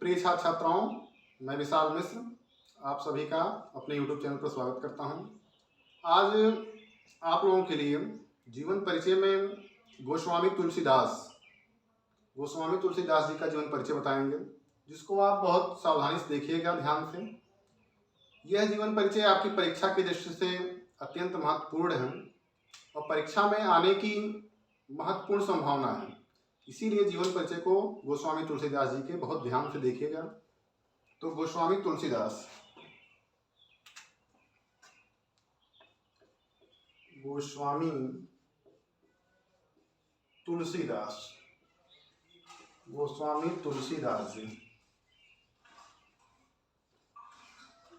प्रिय छात्र छात्राओं, मैं विशाल मिश्र आप सभी का अपने YouTube चैनल पर स्वागत करता हूं। आज आप लोगों के लिए जीवन परिचय में गोस्वामी तुलसीदास जी का जीवन परिचय बताएंगे, जिसको आप बहुत सावधानी से देखिएगा, ध्यान से। यह जीवन परिचय आपकी परीक्षा की दृष्टि से अत्यंत महत्वपूर्ण है और परीक्षा में आने की महत्वपूर्ण संभावना है। इसीलिए जीवन परिचय को गोस्वामी तुलसीदास जी के बहुत ध्यान से देखिएगा। तो गोस्वामी तुलसीदास गोस्वामी तुलसीदास गोस्वामी तुलसीदास जी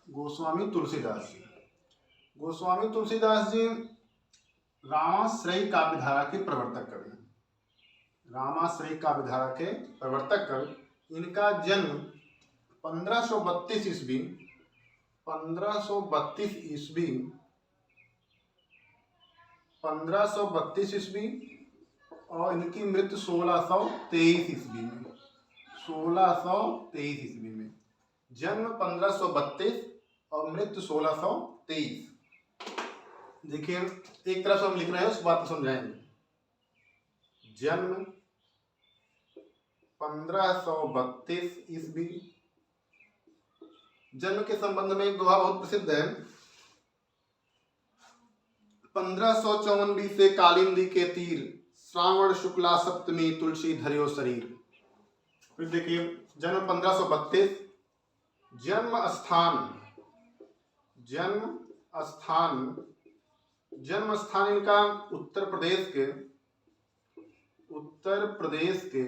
गोस्वामी तुलसीदास जी गोस्वामी तुलसीदास जी रामाश्रयी काव्यधारा के प्रवर्तक कवि हैं। रामाश्रयी काव्यधारा के प्रवर्तक कवि। इनका जन्म 1532 ईस्वी और इनकी मृत्यु 1623 ईस्वी में। 1623 ईस्वी में जन्म 1532 और मृत्यु 1623। देखिए, एक तरफ से हम लिख रहे हैं, उस बात को समझाएंगे। जन्म 1532 ईस्वी। जन्म के संबंध में एक दोहा बहुत प्रसिद्ध है। 1554 से कालिंदी के तीर, श्रावण शुक्ला सप्तमी तुलसी धरियो शरीर। फिर देखिए, जन्म 1532। जन्म स्थान इनका उत्तर प्रदेश के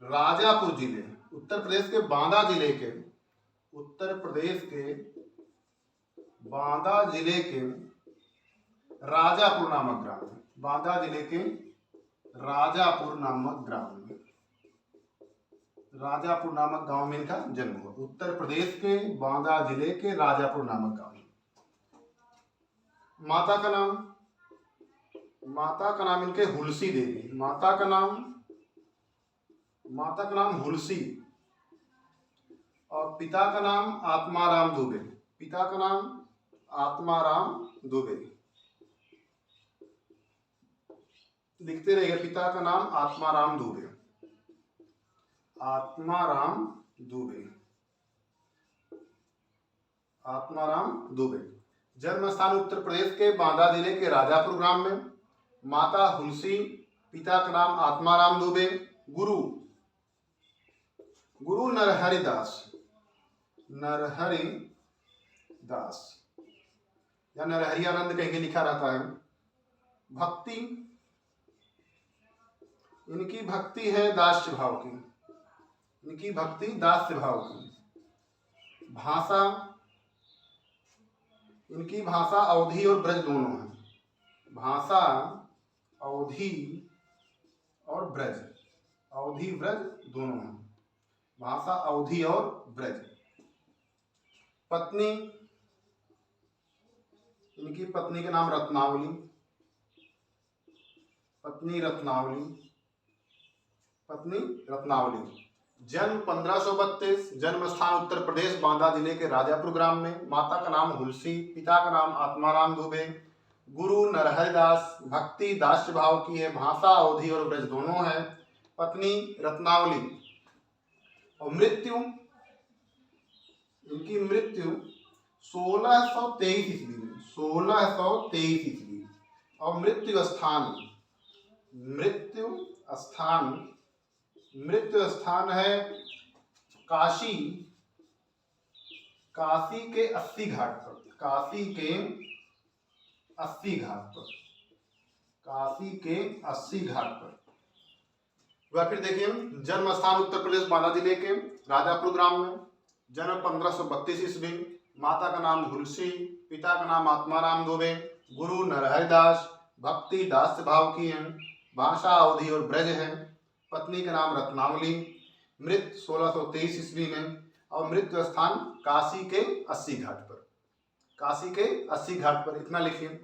राजापुर जिले, उत्तर प्रदेश के बांदा जिले के राजापुर नामक ग्राम में। बांदा जिले के राजापुर नामक गांव में इनका जन्म हुआ। उत्तर प्रदेश के बांदा जिले के राजापुर नामक गांव में। माता का नाम इनके हुलसी देवी। माता का नाम हुलसी और पिता का नाम आत्माराम दुबे। लिखते रहिए, पिता का नाम आत्माराम दुबे। जन्म स्थान उत्तर प्रदेश के बांदा जिले के राजापुर ग्राम में। माता हुलसी, पिता का नाम आत्माराम दुबे। गुरु नरहरि दास या नरहरि आनंद कहीं लिखा रहता है। भक्ति, इनकी भक्ति है दास्य भाव की। भाषा, इनकी भाषा अवधी और ब्रज दोनों है। भाषा अवधी और ब्रज। पत्नी, इनकी पत्नी का नाम रत्नावली। जन्म 1532। जन्म स्थान उत्तर प्रदेश बांदा जिले के राजापुर ग्राम में। माता का नाम हुलसी, पिता का नाम आत्माराम दुबे। गुरु नरहरि दास। भक्ति दास्य भाव की है। भाषा अवधी और ब्रज दोनों है। पत्नी रत्नावली। और इनकी मृत्यु 1623 ईस्वी में। और मृत्यु स्थान है काशी के 80 घाट पर। वह फिर देखिए, जन्म स्थान उत्तर प्रदेश बांदा जिले के राजापुर ग्राम में। जन्म 1532 ईस्वी। माता का नाम हुलसी, पिता का नाम आत्माराम दुबे। गुरु नरहरि दास। भक्ति दास्य भाव की है। भाषा अवधी और ब्रज है। पत्नी का नाम रत्नावली। मृत्यु 1623 ईस्वी में और मृत्यु स्थान काशी के 80 घाट पर। इतना लिखिए।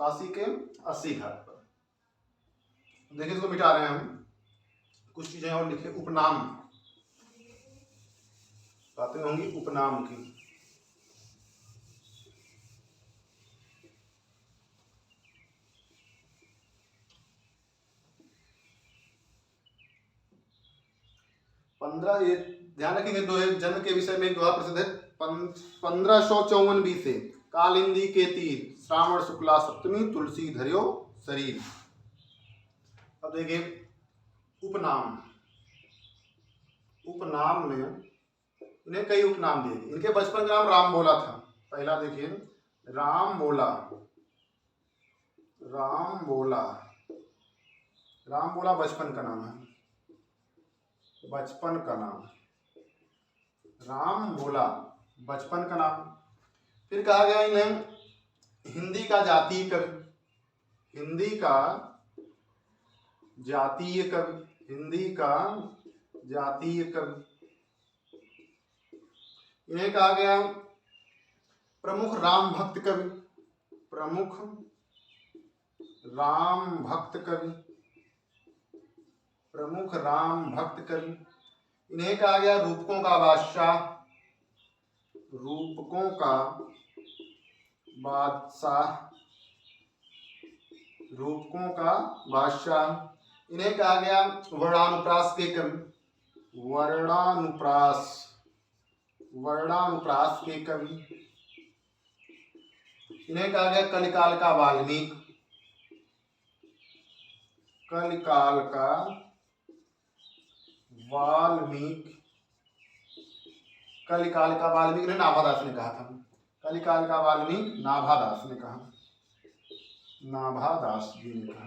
काशी के अस्सी घाट पर। देखिए इसको मिटा रहे हैं हम, कुछ चीजें और लिखे। उपनाम, बातें होंगी उपनाम की। ये ध्यान रखेंगे, जन्म के विषय में एक दोहा प्रसिद्ध है। 1554 BC कालिंदी के तीर, श्रावण शुक्ला सप्तमी, तुलसी धरियो शरीर। अब देखिए उपनाम, उपनाम में इन्हें कई उपनाम दिए। इनके बचपन का नाम राम बोला था। पहला देखिए राम बोला, राम बोला, राम बोला बचपन का नाम है, बचपन का नाम राम बोला, बचपन का नाम। फिर कहा गया इन्हें हिंदी का जातीय कवि, हिंदी का जातीय कवि, हिंदी का जातीय कवि। इन्हें कहा गया प्रमुख राम भक्त कवि, प्रमुख राम भक्त कवि, प्रमुख राम भक्त कवि। इन्हें कहा गया रूपकों का बादशाह, रूपकों का बादशाह, रूपकों का बादशाह। इन्हें कहा गया वर्णानुप्रास के कवि, वर्णानुप्रास, वर्णानुप्रास के कवि। इन्हें कहा गया कलिकाल का वाल्मीकि, कलिकाल का वाल्मीकि, कलिकाल का वाल्मीकि ने नाभादास ने कहा था, कलिकाल का वाल्मीकि नाभादास ने कहा, नाभादास जी ने कहा।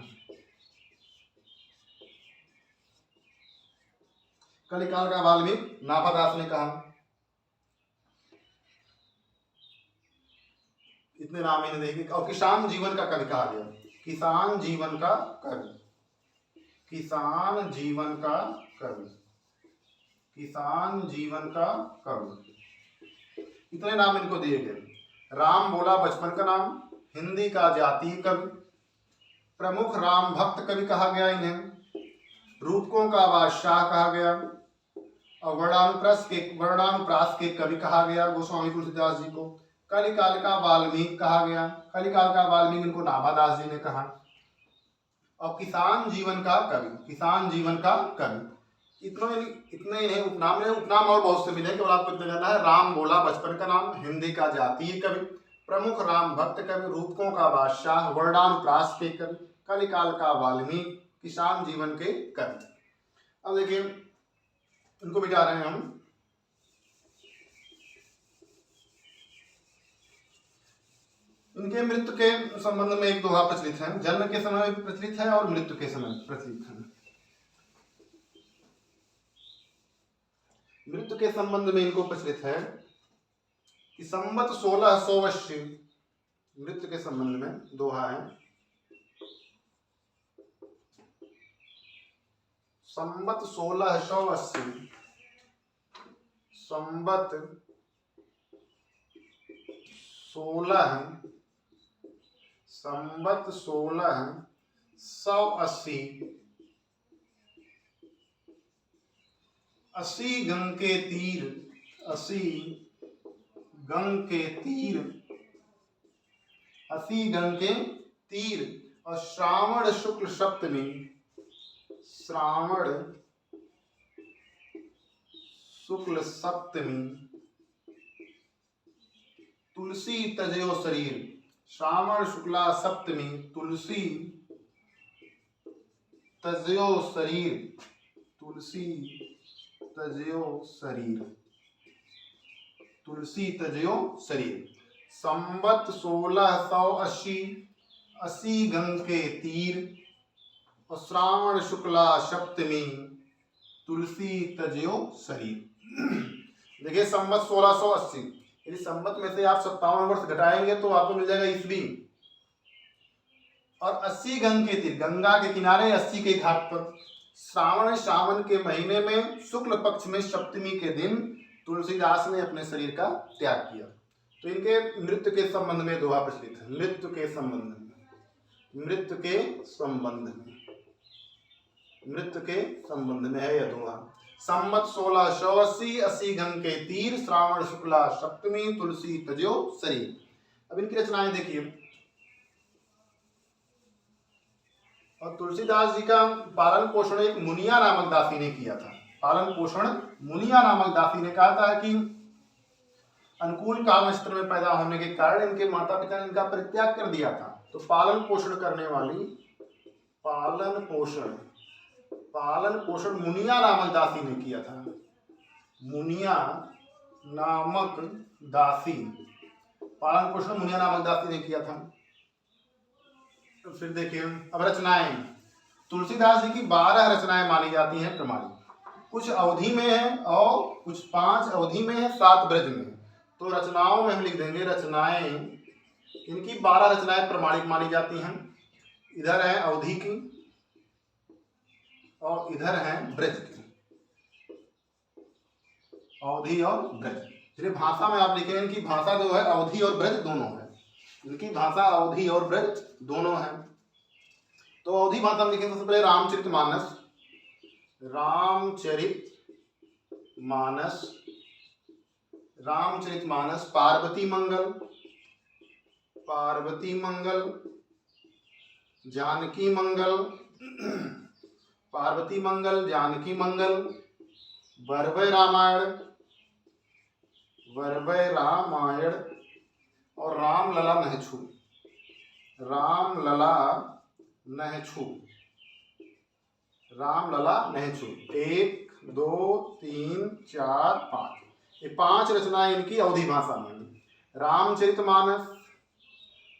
कलिकाल का वाल्मीकि नाभादास ने कहा। इतने नाम इन्हें देखिए। और किसान जीवन का कवि कहा गया, किसान जीवन का कवि, किसान जीवन का कवि, किसान जीवन का कवि। इतने नाम इनको दिए गए। राम बोला बचपन का नाम, हिंदी का जातीय कवि, प्रमुख राम भक्त कवि कहा गया इन्हें, रूपकों का बादशाह कहा गया, और वर्णानुप्रास के कवि कहा गया गोस्वामी तुलसीदास जी को। कलिकाल का वाल्मीकि कहा गया, कलिकाल का वाल्मीकि इनको नाभादास जी ने कहा। और किसान जीवन का कवि, किसान जीवन का कवि। इतने इन्हें उपनाम है। उपनाम और बहुत से मिले, केवल आपको इतना जानना है। राम बोला बचपन का नाम, हिंदी का जातीय कवि, प्रमुख राम भक्त कवि, रूपकों का बादशाह, वर्णानुप्रास के कवि, कलिकाल का वाल्मीकि, किसान जीवन के कवि। अब देखिए इनको मिटा रहे हैं हम। इनके मृत्यु के संबंध में एक दोहा प्रचलित है। जन्म के समय प्रचलित है और मृत्यु के समय प्रचलित है। मृत्यु के संबंध में इनको प्रचलित है कि संवत 1680, मृत्यु के संबंध में दोहा है। संवत 1680, संवत 1680, 80 गंग के तीर, 80 गंग के तीर, 80 गंग के तीर, और श्रावण शुक्ल सप्तमी, श्रावण शुक्ल सप्तमी, तुलसी तजयो शरीर, श्रावण शुक्ला सप्तमी, तुलसी तजयो शरीर, तुलसी तजयो शरीर, तुलसी तजयो शरीर। संवत 1680, 80 गंग के तीर, और श्रावण शुक्ला सप्तमी, तुलसी तजयो शरीर। देखिए संवत 1680, यदि संवत में से आप 57 वर्ष घटाएंगे तो आपको मिल जाएगा ईस्वी। और 80 गंग के तीर, गंगा के किनारे 80 के घाट पर, सावन के महीने में शुक्ल पक्ष में सप्तमी के दिन तुलसीदास ने अपने शरीर का त्याग किया। तो इनके मृत्यु के संबंध में दोहा प्रचलित है, मृत्यु के संबंध में। मृत्यु के संबंध में, मृत्यु के संबंध में है यह दोहा। संवत 1680 80 घन के तीर, श्रावण शुक्ला सप्तमी, तुलसी तजो शरीर। अब इनकी रचनाएं देखिए। और तुलसीदास जी का पालन पोषण एक मुनिया नामक दासी ने किया था। पालन पोषण मुनिया नामक दासी ने कहा था कि अनुकूल काल नक्षत्र में पैदा होने के कारण इनके माता पिता ने इनका परित्याग कर दिया था। तो पालन पोषण करने वाली पालन पोषण मुनिया नामक दासी ने किया था। मुनिया नामक दासी, पालन पोषण मुनिया नामक दासी ने किया था। तो फिर देखिए अब रचनाएं। तुलसीदास जी की 12 रचनाएं मानी जाती हैं प्रमाणिक। कुछ अवधि में है और कुछ 5 अवधि में है, 7 ब्रज में। तो रचनाओं में हम लिख देंगे रचनाएं, इनकी 12 रचनाएं प्रमाणिक मानी जाती हैं। इधर है अवधि की और इधर है ब्रज की, अवधि और ब्रज। फिर भाषा में आप लिखें इनकी भाषा जो है अवधि और ब्रज दोनों है। इनकी भाषा अवधि और ब्रज दोनों है। तो अवधि भाषा में लिखेंगे सबसे पहले रामचरितमानस, रामचरितमानस, पार्वती मंगल, जानकी मंगल, पार्वती मंगल, जानकी मंगल, वरवय रामायण और रामलला नहछू। 1 2 3 4 5, ये 5 रचनाएं इनकी अवधि भाषा में। रामचरितमानस,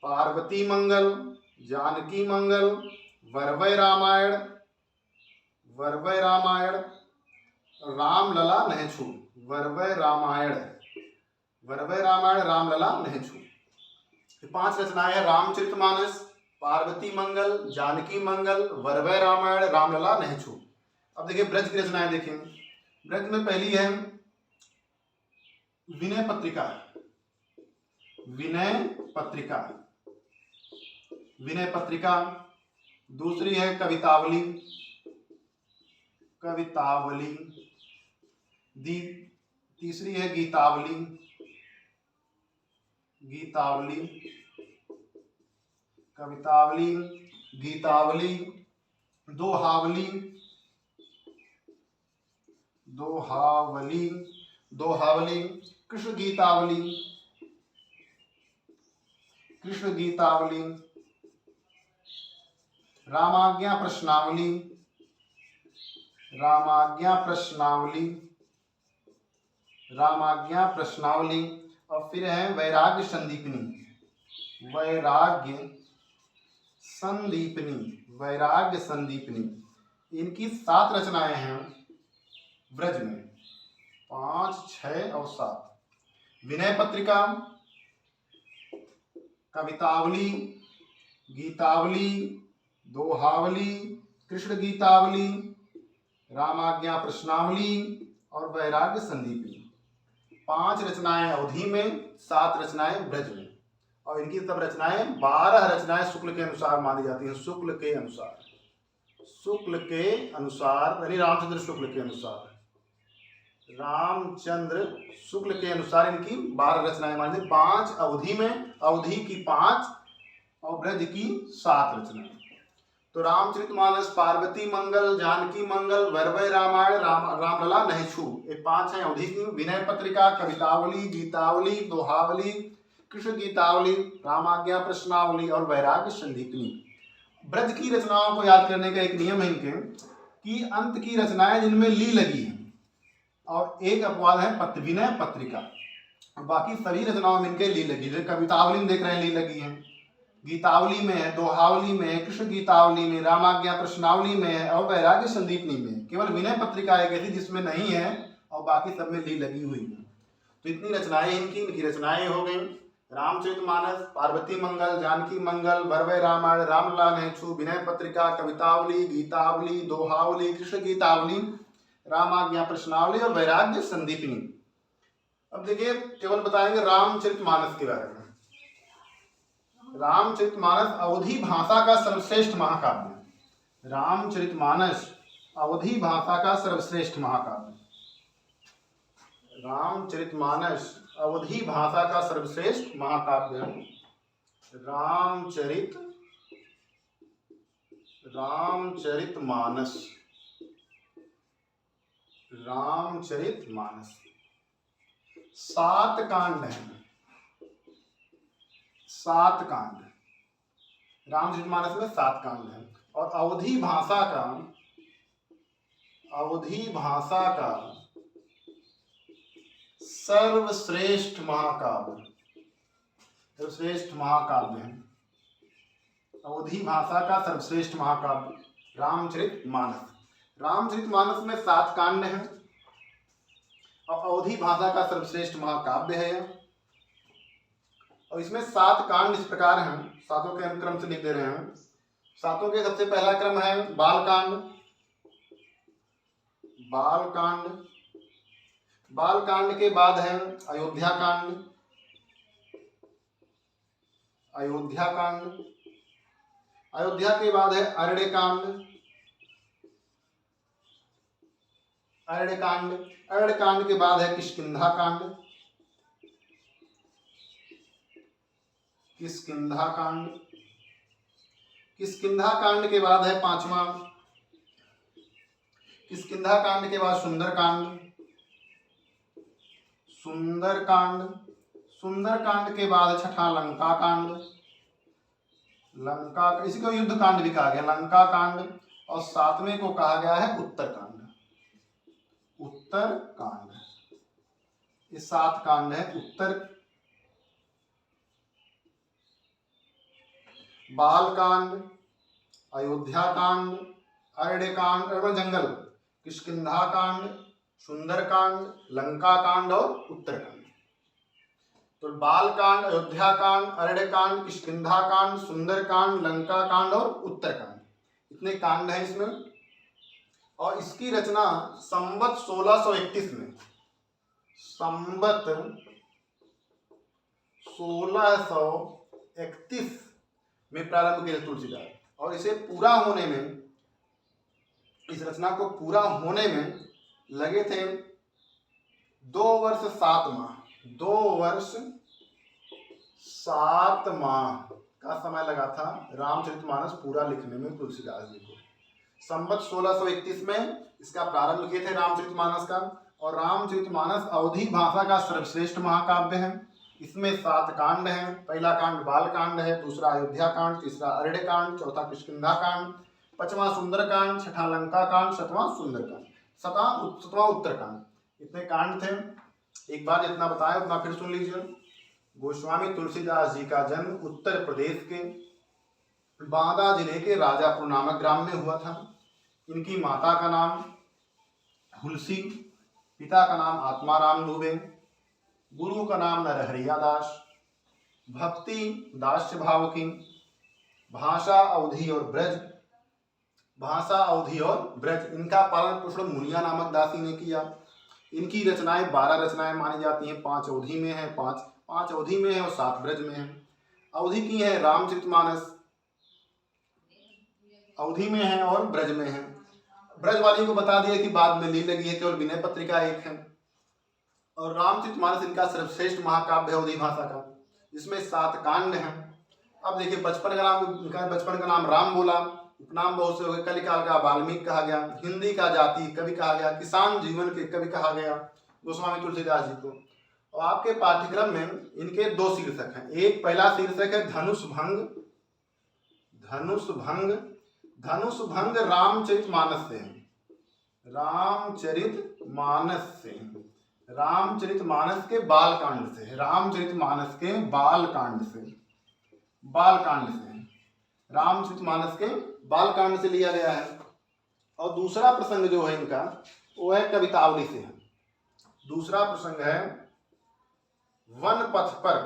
पार्वती मंगल, जानकी मंगल, वरवय रामायण, रामलला नहछू। वरवय रामायण, रामलला नहछू। 5 रचनाएं हैं। रामचरितमानस, पार्वती मंगल, जानकी मंगल, वरवय रामायण, रामलला नहछू। अब देखिए ब्रज की रचनाएं देखें। ब्रज में पहली है विनय पत्रिका। दूसरी है कवितावली। तीसरी है गीतावली। दोहावली, कृष्ण गीतावली, रामाज्ञा प्रश्नावली, और फिर है वैराग्य संदीपनी। इनकी 7 रचनाएं हैं ब्रज में, 5 6 और 7। विनय पत्रिका, कवितावली, गीतावली, दोहावली, कृष्ण गीतावली, रामाज्ञा प्रश्नावली और वैराग्य संदीपनी। 5 रचनाएं अवधि में, 7 रचनाएं ब्रज में। और इनकी सब रचनाएं 12 रचनाएं शुक्ल के अनुसार मानी जाती हैं। शुक्ल के अनुसार यानी रामचंद्र शुक्ल के अनुसार इनकी 12 रचनाएं मानी जाती। 5 अवधि में, अवधि की 5 और ब्रज की 7 रचनाएं। तो रामचरितमानस, पार्वती मंगल, जानकी मंगल, वरवय रामायण, रामलला नहछू, ये 5 हैं अवधि की। विनय पत्रिका, कवितावली, गीतावली, दोहावली, कृष्ण गीतावली, रामाज्ञा प्रश्नावली और वैराग्य संदीपनी। ब्रज की रचनाओं को याद करने का एक नियम है इनके कि अंत की रचनाएं जिनमें ली लगी है, और एक अपवाद है विनय पत्रिका। बाकी सभी रचनाओं में इनके ली लगी। जैसे कवितावली में देख रहे हैं ली लगी है, गीतावली में है, दोहावली में है, कृष्ण गीतावली में, रामाज्ञा प्रश्नावली में है और वैराग्य संदीपनी में। केवल विनय पत्रिका एक ऐसी जिसमें नहीं है और बाकी सब में ली लगी हुई है। तो इतनी रचनाएं इनकी रचनाएं हो गई। रामचरितमानस, पार्वती मंगल, जानकी मंगल, वरवय रामायण, रामलला नहछू, विनय पत्रिका, कवितावली, गीतावली, दोहावली, कृष्ण गीतावली, रामाज्ञा प्रश्नावली और वैराग्य संदीपनी। अब देखिए केवल बताएंगे रामचरितमानस के बारे में। रामचरितमानस अवधी भाषा का सर्वश्रेष्ठ महाकाव्य। रामचरितमानस अवधी भाषा का सर्वश्रेष्ठ महाकाव्य। रामचरितमानस अवधी भाषा का सर्वश्रेष्ठ महाकाव्य। रामचरितमानस। रामचरितमानस 7 कांड हैं, 7 कांड। रामचरितमानस में 7 कांड हैं और अवधी भाषा का सर्वश्रेष्ठ महाकाव्य है। अवधी भाषा का सर्वश्रेष्ठ महाकाव्य रामचरितमानस। रामचरितमानस में 7 कांड हैं और अवधी भाषा का सर्वश्रेष्ठ महाकाव्य है। और इसमें 7 कांड इस प्रकार हैं, 7 के अनुक्रम से लिख दे रहे हैं। 7 के सबसे पहला क्रम है बालकांड। बालकांड के बाद है अयोध्याकांड। अयोध्या के बाद है अरण्यकांड के बाद है किष्किंधाकांड। किष्किंधाकांड के बाद है 5वां। किष्किंधाकांड के बाद सुंदरकांड के बाद 6वां लंकाकांड। इसी को युद्ध कांड भी कहा गया, लंका कांड। और 7वें को कहा गया है उत्तरकांड। ये 7 कांड है। बालकांड, अयोध्याकांड, अरण्यकांड जंगल, किष्किंधाकांड, सुंदरकांड, लंकाकांड और उत्तरकांड। तो बालकांड, अयोध्याकांड, अरण्यकांड, किष्किंधाकांड, सुंदरकांड, लंकाकांड और उत्तरकांड, इतने कांड हैं इसमें। और इसकी रचना संवत 1631 में, संवत 1631 में प्रारंभ किया तुलसीदास। और इसे पूरा होने में, इस रचना को पूरा होने में लगे थे 2 वर्ष 7 माह। 2 वर्ष 7 माह का समय लगा था रामचरितमानस पूरा लिखने में तुलसीदास जी को। संवत 1631 में इसका प्रारंभ किए थे रामचरितमानस का। और रामचरितमानस अवधी भाषा का सर्वश्रेष्ठ महाकाव्य है। इसमें 7 कांड हैं। पहला कांड बालकांड है, दूसरा अयोध्याकांड, तीसरा अरण्यकांड, चौथा किष्किंधाकांड, 5वां सुंदरकांड, 6वां लंकाकांड, 7वां सुंदरकांड, 7वां उत्तरकांड। इतने कांड थे। एक बार जितना बताया उतना फिर सुन लीजिए। गोस्वामी तुलसीदास जी का जन्म उत्तर प्रदेश के बांदा जिले के राजापुर नामक ग्राम में हुआ था। इनकी माता का नाम हुलसी, पिता का नाम आत्माराम दुबे, गुरु का नाम नरहरिया दास, भक्ति दास्य भाव की, भाषा अवधी और ब्रज। इनका पालन पोषण मुनिया नामक दासी ने किया। इनकी रचनाएं 12 रचनाएं मानी जाती हैं। 5 अवधी में है, 5 अवधी में है और 7 ब्रज में है। अवधी की है रामचरितमानस, अवधी में है और ब्रज में है। ब्रज वाली को बता दिया कि बाद में ली लगी है, केवल विनय पत्रिका एक है। और रामचरितमानस इनका सर्वश्रेष्ठ महाकाव्य है अवधी भाषा का, जिसमें 7 कांड हैं। अब देखिए बचपन का नाम राम बोला, उपनाम बहुत से हो गए। कलिकाल का वाल्मीकि कहा गया, हिंदी का जाति कवि कहा गया, किसान जीवन के कवि कहा गया गोस्वामी तुलसीदास जी को। और आपके पाठ्यक्रम में इनके 2 शीर्षक हैं। एक पहला शीर्षक है धनुष भंग रामचरितमानस से, रामचरितमानस के बालकांड से, रामचरितमानस के बालकांड से लिया गया है। और दूसरा प्रसंग जो है इनका वो है कवितावली से है। दूसरा प्रसंग है वन पथ पर।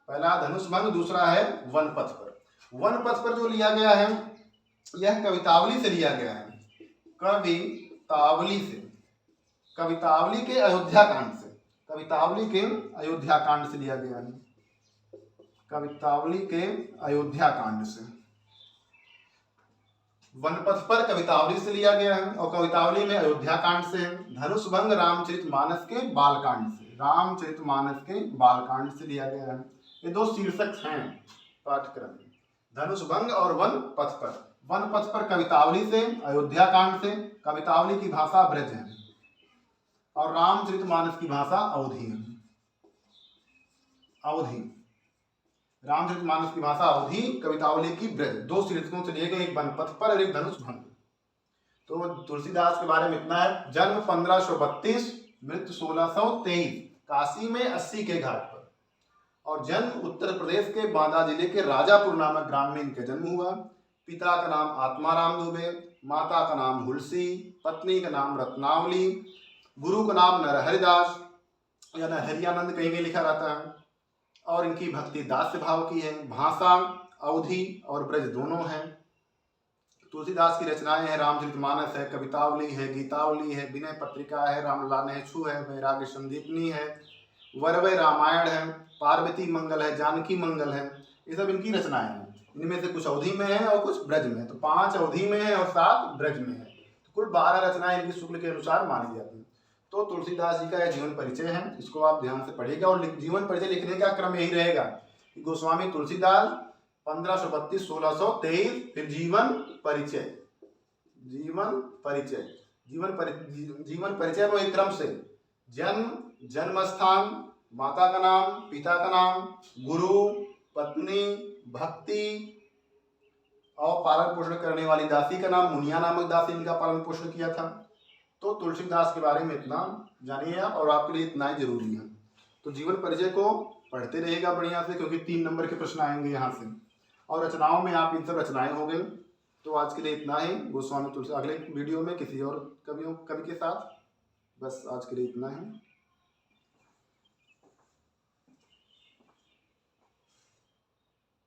पहला धनुष भंग, दूसरा है वन पथ पर। वन पथ पर जो लिया गया है यह कवितावली से लिया गया है। कवितावली के अयोध्या कांड से। कवितावली के अयोध्या कांड से लिया गया है, कवितावली के अयोध्या कांड से। वनपथ पर कवितावली से लिया गया है और कवितावली में अयोध्या कांड से है। धनुषभंग रामचरितमानस के बालकांड से, रामचरितमानस के बालकांड से लिया गया है। ये दो शीर्षक हैं पाठ्यक्रम में, धनुषभंग और वन पथ पर। वन पथ पर कवितावली से, अयोध्या कांड से। कवितावली की भाषा ब्रज है और रामचरितमानस की भाषा अवधी है, अवधी। रामचरितमानस की भाषा अवधी, कवितावली की ब्रज। दो शीर्षकों से लिए गए, एक वनपथ पर और एक धनुषभंग। तो तुलसीदास के बारे में इतना है। जन्म 1532, मृत्यु 1623, काशी में 80 के घाट पर। और जन्म उत्तर प्रदेश के बांदा जिले के राजापुर नामक ग्राम में इनका जन्म हुआ। पिता का नाम आत्माराम दुबे, माता का नाम हुलसी, पत्नी का नाम रत्नावली, गुरु का नाम नरहरिदास या नरहरियानंद कहीं भी लिखा रहता है। और इनकी भक्ति दास्य भाव की है। भाषा अवधी और ब्रज दोनों हैं। तुलसीदास की रचनाएं हैं, रामचरितमानस है, कवितावली है, गीतावली है, विनय पत्रिका है, रामलला नेछु है, वैराग्य संदीपनी है, वरवय रामायण है, पार्वती मंगल है, जानकी मंगल है। ये सब इनकी रचनाएं हैं। इनमें से कुछ अवधी में है और कुछ ब्रज में है। तो 5 अवधी में है और 7 ब्रज में है। तो कुल 12 रचनाएं इनकी शुक्ल के अनुसार मानी जाती हैं। तो तुलसीदास जी का यह जीवन परिचय है, इसको आप ध्यान से पढ़िएगा। और जीवन परिचय लिखने का क्रम यही रहेगा कि गोस्वामी तुलसीदास 1532-1623, फिर जीवन परिचय, जीवन परिचय, जीवन परिचय में एक क्रम से जन्म, जन्मस्थान, माता का नाम, पिता का नाम, गुरु, पत्नी, भक्ति और पालन पोषण करने वाली दासी का नाम, मुनिया नामक दासी इनका पालन पोषण किया था। तो तुलसीदास के बारे में इतना जानिए आप, और आपके लिए इतना ही जरूरी है। तो जीवन परिचय को पढ़ते रहिएगा बढ़िया से, क्योंकि 3 नंबर के प्रश्न आएंगे यहाँ से। और रचनाओं में आप इन सब रचनाएं हो गई। तो आज के लिए इतना ही। गोस्वामी तुलसी अगले वीडियो में किसी और कवि के साथ। बस आज के लिए इतना ही।